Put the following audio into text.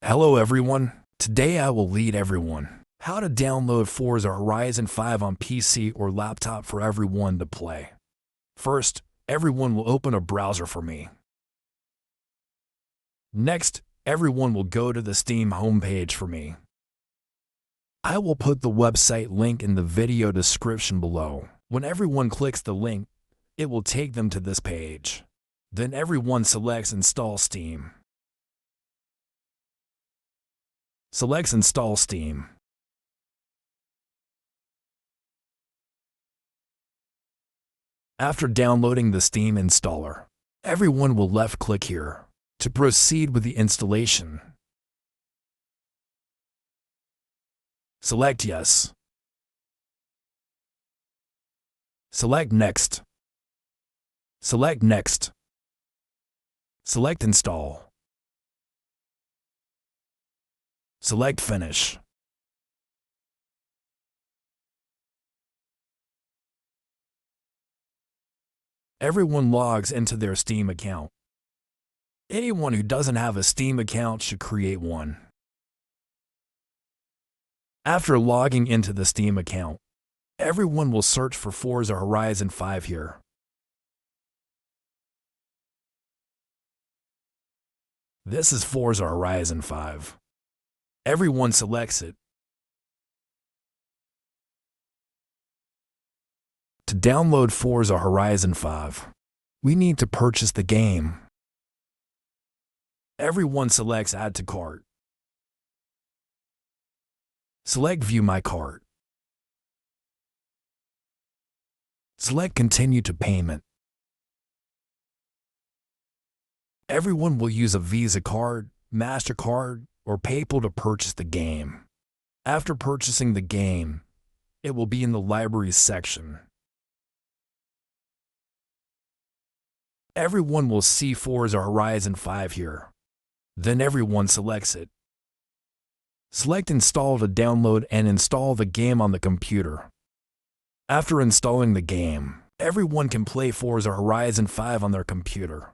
Hello everyone, today I will lead everyone how to download Forza Horizon 5 on PC or laptop for everyone to play. First, everyone will open a browser for me. Next, everyone will go to the Steam homepage for me. I will put the website link in the video description below. When everyone clicks the link, it will take them to this page. Then everyone selects Install Steam. Select Install Steam. After downloading the Steam installer, everyone will left-click here to proceed with the installation. Select Yes. Select Next. Select Next. Select Install. Select Finish. Everyone logs into their Steam account. Anyone who doesn't have a Steam account should create one. After logging into the Steam account, everyone will search for Forza Horizon 5 here. This is Forza Horizon 5. Everyone selects it. To download Forza Horizon 5, we need to purchase the game. Everyone selects Add to Cart. Select View My Cart. Select Continue to Payment. Everyone will use a Visa card, MasterCard, or PayPal to purchase the game. After purchasing the game, it will be in the Libraries section. Everyone will see Forza Horizon 5 here. Then everyone selects it. Select Install to download and install the game on the computer. After installing the game, everyone can play Forza Horizon 5 on their computer.